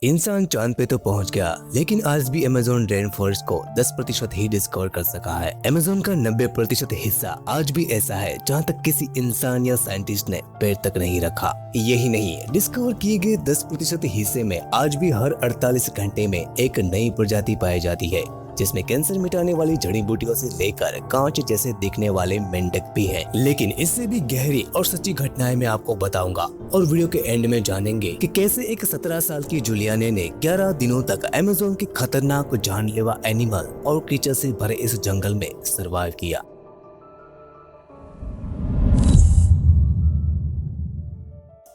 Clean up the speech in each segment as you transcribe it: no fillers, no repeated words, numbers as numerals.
इंसान चांद पे तो पहुंच गया, लेकिन आज भी अमेज़न रेन फॉरेस्ट को 10% ही डिस्कवर कर सका है। अमेज़न का 90% हिस्सा आज भी ऐसा है जहां तक किसी इंसान या साइंटिस्ट ने पैर तक नहीं रखा। यही नहीं, डिस्कवर किए गए 10% हिस्से में आज भी हर 48 घंटे में एक नई प्रजाति पाई जाती है, जिसमें कैंसर मिटाने वाली जड़ी बूटियों से लेकर कांच जैसे दिखने वाले मेंढक भी हैं। लेकिन इससे भी गहरी और सच्ची घटनाएं मैं आपको बताऊंगा और वीडियो के एंड में जानेंगे कि कैसे एक 17 साल की जूलियाना ने 11 दिनों तक अमेज़न के खतरनाक जानलेवा एनिमल और क्रीचर से भरे इस जंगल में सर्वाइव किया।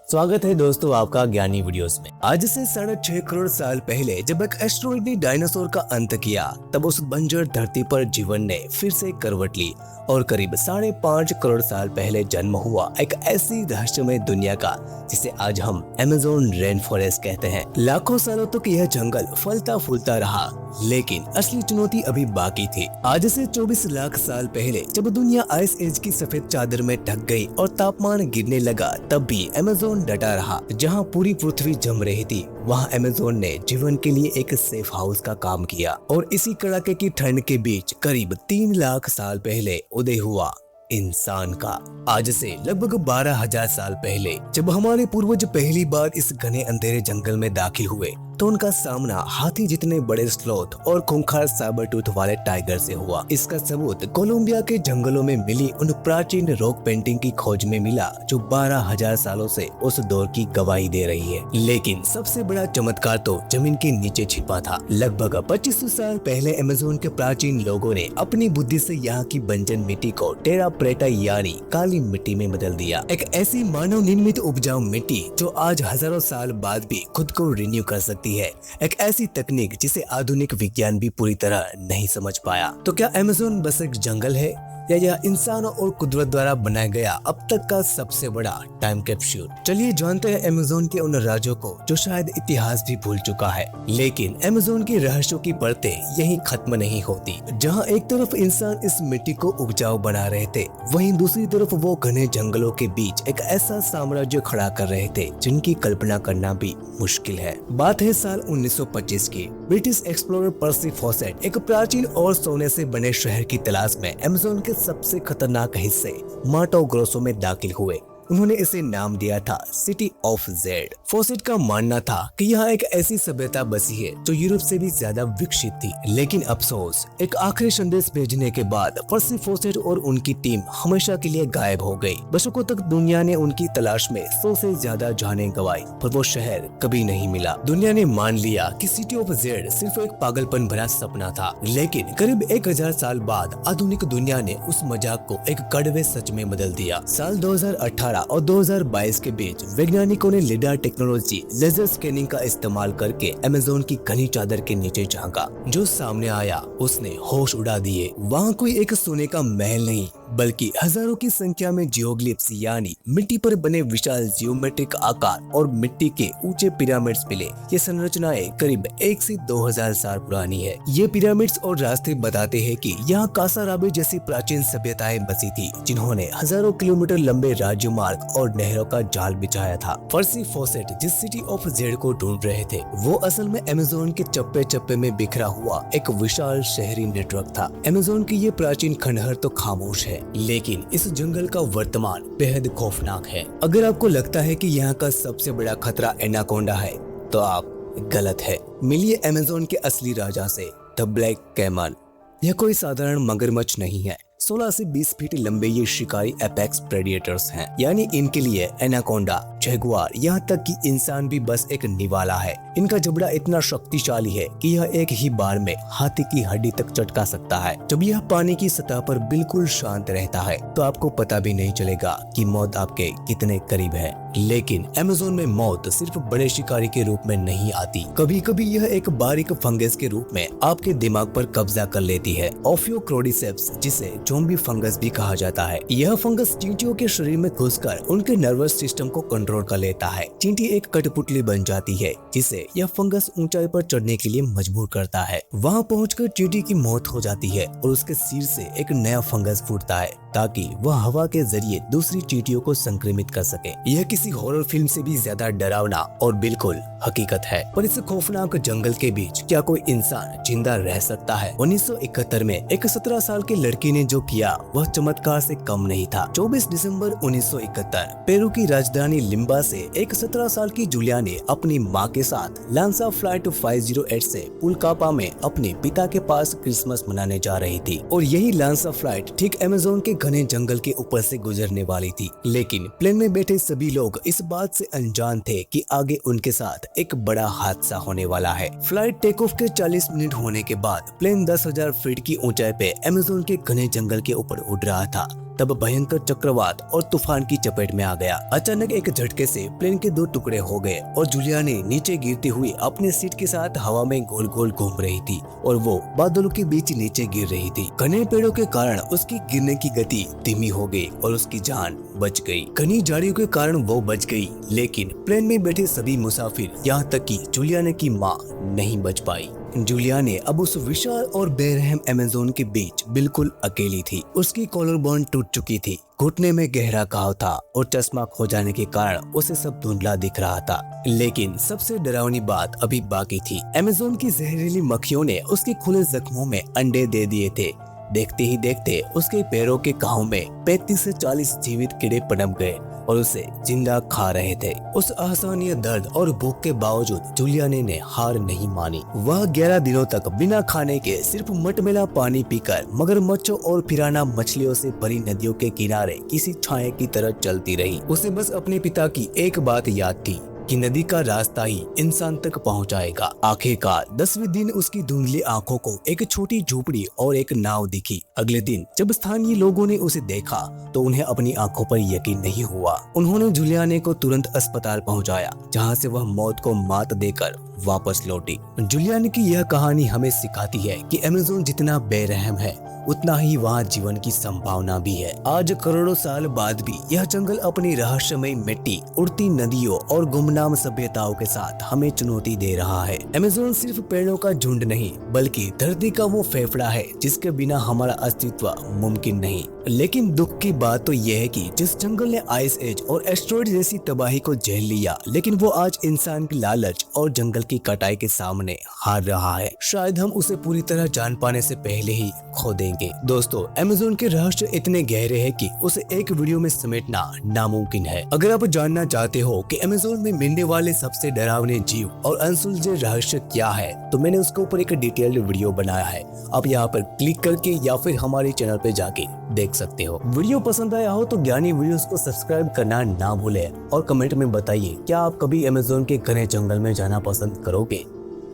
स्वागत है दोस्तों आपका ज्ञानी वीडियोस में। आज से 6.5 करोड़ साल पहले जब एक एस्टेरॉइड ने डायनासोर का अंत किया, तब उस बंजर धरती पर जीवन ने फिर से करवट ली और करीब 5.5 करोड़ साल पहले जन्म हुआ एक ऐसी रहस्यमय दुनिया का जिसे आज हम अमेज़न रेन फॉरेस्ट कहते हैं। लाखों सालों तक यह जंगल फलता फूलता रहा, लेकिन असली चुनौती अभी बाकी थी। आज से 24 लाख साल पहले जब दुनिया आइस एज की सफेद चादर में ढक गई और तापमान गिरने लगा, तब भी अमेज़न डटा रहा। जहां पूरी पृथ्वी जम रही थी, वहां अमेज़न ने जीवन के लिए एक सेफ हाउस का काम किया और इसी कड़ाके की ठंड के बीच करीब 3 लाख साल पहले उदय हुआ इंसान का। आज से लगभग 12,000 साल पहले जब हमारे पूर्वज पहली बार इस घने अंधेरे जंगल में दाखिल हुए, तो उनका सामना हाथी जितने बड़े स्लॉथ और खूंखार साबर टूथ वाले टाइगर से हुआ। इसका सबूत कोलंबिया के जंगलों में मिली उन प्राचीन रॉक पेंटिंग की खोज में मिला, जो 12,000 सालों से उस दौर की गवाही दे रही है। लेकिन सबसे बड़ा चमत्कार तो जमीन के नीचे छिपा था। लगभग 2500 साल पहले अमेज़न के प्राचीन लोगों ने अपनी बुद्धि से यहाँ की बंजर मिट्टी को टेरा प्रेटा यानी काली मिट्टी में बदल दिया। एक ऐसी मानव निर्मित उपजाऊ मिट्टी जो आज हजारों साल बाद भी खुद को रिन्यू कर सकती है। एक ऐसी तकनीक जिसे आधुनिक विज्ञान भी पूरी तरह नहीं समझ पाया। तो क्या अमेज़न बस एक जंगल है या यह इंसानों और कुदरत द्वारा बनाया गया अब तक का सबसे बड़ा टाइम कैप्सूल? चलिए जानते हैं अमेज़न के उन राज्यों को जो शायद इतिहास भी भूल चुका है। लेकिन अमेज़न के रहस्यों की परतें यहीं खत्म नहीं होती। जहां एक तरफ इंसान इस मिट्टी को उपजाऊ बना रहे थे, वहीं दूसरी तरफ वो घने जंगलों के बीच एक ऐसा साम्राज्य खड़ा कर रहे थे जिनकी कल्पना करना भी मुश्किल है। बात है साल 1925 की। ब्रिटिश एक्सप्लोरर पर्सी फॉसेट एक प्राचीन और सोने से बने शहर की तलाश में अमेज़न के सबसे खतरनाक हिस्से माटो ग्रोसो में दाखिल हुए। उन्होंने इसे नाम दिया था सिटी ऑफ जेड। फॉसेट का मानना था कि यहाँ एक ऐसी सभ्यता बसी है जो यूरोप से भी ज्यादा विकसित थी। लेकिन अफसोस, एक आखिरी संदेश भेजने के बाद पर्सी फॉसेट और उनकी टीम हमेशा के लिए गायब हो गई। दशकों तक दुनिया ने उनकी तलाश में 100 से ज्यादा जानें गंवाई, पर वो शहर कभी नहीं मिला। दुनिया ने मान लिया कि सिटी ऑफ जेड सिर्फ एक पागलपन भरा सपना था। लेकिन करीब 1000 साल बाद आधुनिक दुनिया ने उस मजाक को एक कड़वे सच में बदल दिया। साल 2018 और 2022 के बीच वैज्ञानिकों ने लिडार टेक्नोलॉजी लेजर स्कैनिंग का इस्तेमाल करके अमेज़न की घनी चादर के नीचे झांका। जो सामने आया उसने होश उड़ा दिए। वहाँ कोई एक सोने का महल नहीं, बल्कि हजारों की संख्या में जियोग्लिफ्स यानी मिट्टी पर बने विशाल जियोमेट्रिक आकार और मिट्टी के ऊंचे पिरामिड्स मिले। ये संरचनाएं करीब 1 से 2000 साल पुरानी है। ये पिरामिड्स और रास्ते बताते हैं कि यहाँ कासाराबे जैसी प्राचीन सभ्यताएं बसी थी, जिन्होंने हजारों किलोमीटर लंबे राजमार्ग और नहरों का जाल बिछाया था। पर्सी फॉसेट जिस सिटी ऑफ जेड को ढूंढ रहे थे, वो असल में अमेज़न के चप्पे चप्पे में बिखरा हुआ एक विशाल शहरी नेटवर्क था। अमेज़न की ये प्राचीन खंडहर तो खामोश है, लेकिन इस जंगल का वर्तमान बेहद खौफनाक है। अगर आपको लगता है कि यहाँ का सबसे बड़ा खतरा एनाकोंडा है, तो आप गलत है। मिलिए अमेज़न के असली राजा से, द ब्लैक कैमल। यह कोई साधारण मगरमच्छ नहीं है। 16 से 20 फीट लंबे ये शिकारी एपेक्स प्रेडिएटर्स हैं, यानी इनके लिए एनाकोंडा, जगुआर, यहाँ तक कि इंसान भी बस एक निवाला है। इनका जबड़ा इतना शक्तिशाली है कि यह एक ही बार में हाथी की हड्डी तक चटका सकता है। जब यह पानी की सतह पर बिल्कुल शांत रहता है, तो आपको पता भी नहीं चलेगा कि मौत आपके कितने करीब है। लेकिन अमेज़न में मौत सिर्फ बड़े शिकारी के रूप में नहीं आती। कभी कभी यह एक बारीक फंगस के रूप में आपके दिमाग पर कब्जा कर लेती है। ओफियोक्रोडिसेप्स, जिसे ज़ॉम्बी फंगस भी कहा जाता है। यह फंगस चींटियों के शरीर में घुसकर उनके नर्वस सिस्टम को कंट्रोल कंट्रोल कर लेता है। चींटी एक कठपुतली बन जाती है जिसे यह फंगस ऊंचाई पर चढ़ने के लिए मजबूर करता है। वहां पहुंचकर चींटी की मौत हो जाती है और उसके सिर से एक नया फंगस फूटता है ताकि वह हवा के जरिए दूसरी चींटियों को संक्रमित कर सके। यह किसी हॉरर फिल्म से भी ज्यादा डरावना और बिल्कुल हकीकत है। पर इस खौफनाक जंगल के बीच क्या कोई इंसान जिंदा रह सकता है? 1971 में एक 17 साल की लड़की ने जो किया वह चमत्कार से कम नहीं था। 24 दिसंबर 1971 पेरू की राजधानी लिम्बा से एक 17 साल की जूलिया ने अपनी मां के साथ लांसा फ्लाइट 508 से पुलकापा में अपने पिता के पास क्रिसमस मनाने जा रही थी और यही लांसा फ्लाइट ठीक अमेज़न के घने जंगल के ऊपर से गुजरने वाली थी। लेकिन प्लेन में बैठे सभी लोग इस बात से अनजान थे कि आगे उनके साथ एक बड़ा हादसा होने वाला है। फ्लाइट टेक ऑफ के 40 मिनट होने के बाद प्लेन 10,000 फीट की ऊंचाई पे अमेज़न के घने जंगल के ऊपर उड़ रहा था। तब भयंकर चक्रवात और तूफान की चपेट में आ गया। अचानक एक झटके से प्लेन के 2 टुकड़े हो गए और जूलिया ने नीचे गिरती हुई अपने सीट के साथ हवा में गोल गोल घूम रही थी और वो बादलों के बीच नीचे गिर रही थी। घने पेड़ों के कारण उसकी गिरने की गति धीमी हो गई और उसकी जान बच गई। घनी झाड़ियों के कारण वो बच गई, लेकिन प्लेन में बैठे सभी मुसाफिर यहाँ तक कि जूलिया की माँ नहीं बच पाई। जूलिया ने अब उस विशाल और बेरहम अमेज़न के बीच बिल्कुल अकेली थी। उसकी कॉलर बोन टूट चुकी थी, घुटने में गहरा घाव था और चश्मा खो जाने के कारण उसे सब धुंधला दिख रहा था। लेकिन सबसे डरावनी बात अभी बाकी थी। अमेज़न की जहरीली मक्खियों ने उसके खुले जख्मों में अंडे दे दिए थे। देखते ही देखते उसके पैरों के घाव में 35 से 40 जीवित कीड़े पनप गए और उसे जिंदा खा रहे थे। उस असहनीय दर्द और भूख के बावजूद जूलिया ने हार नहीं मानी। वह 11 दिनों तक बिना खाने के सिर्फ मटमैला पानी पीकर मगरमच्छों और पिराना मछलियों से भरी नदियों के किनारे किसी छाया की तरह चलती रही। उसे बस अपने पिता की एक बात याद थी कि नदी का रास्ता ही इंसान तक पहुंचाएगा। आखिरकार 10वें दिन उसकी धुंधली आंखों को एक छोटी झोपड़ी और एक नाव दिखी। अगले दिन जब स्थानीय लोगों ने उसे देखा तो उन्हें अपनी आंखों पर यकीन नहीं हुआ। उन्होंने जूलिया को तुरंत अस्पताल पहुंचाया, जहां से वह मौत को मात देकर वापस लौटी। जूलिया की यह कहानी हमें सिखाती है कि अमेज़न जितना बेरहम है उतना ही वहाँ जीवन की संभावना भी है। आज करोड़ों साल बाद भी यह जंगल अपनी रहस्यमय मिट्टी, उड़ती नदियों और गुमनाम सभ्यताओं के साथ हमें चुनौती दे रहा है। अमेज़न सिर्फ पेड़ों का झुंड नहीं बल्कि धरती का वो फेफड़ा है जिसके बिना हमारा अस्तित्व मुमकिन नहीं। लेकिन दुख की बात तो यह है कि जिस जंगल ने आइस एज और एस्टेरॉयड जैसी तबाही को झेल लिया, लेकिन वो आज इंसान की लालच और जंगल की कटाई के सामने हार रहा है। शायद हम उसे पूरी तरह जान पाने से पहले ही खो देंगे। दोस्तों, अमेज़न के रहस्य इतने गहरे हैं कि उसे एक वीडियो में समेटना नामुमकिन है। अगर आप जानना चाहते हो कि अमेज़न में मिलने वाले सबसे डरावने जीव और अनसुलझे रहस्य क्या है, तो मैंने उसके ऊपर एक डिटेल्ड वीडियो बनाया है। आप यहाँ पर क्लिक करके या फिर हमारे चैनल पे जाके देख सकते हो। वीडियो पसंद आया हो तो ज्ञानी वीडियोस को सब्सक्राइब करना ना भूलें और कमेंट में बताइए क्या आप कभी अमेज़न के घने जंगल में जाना पसंद करोगे।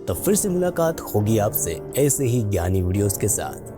तो फिर से मुलाकात होगी आपसे ऐसे ही ज्ञानी वीडियोस के साथ।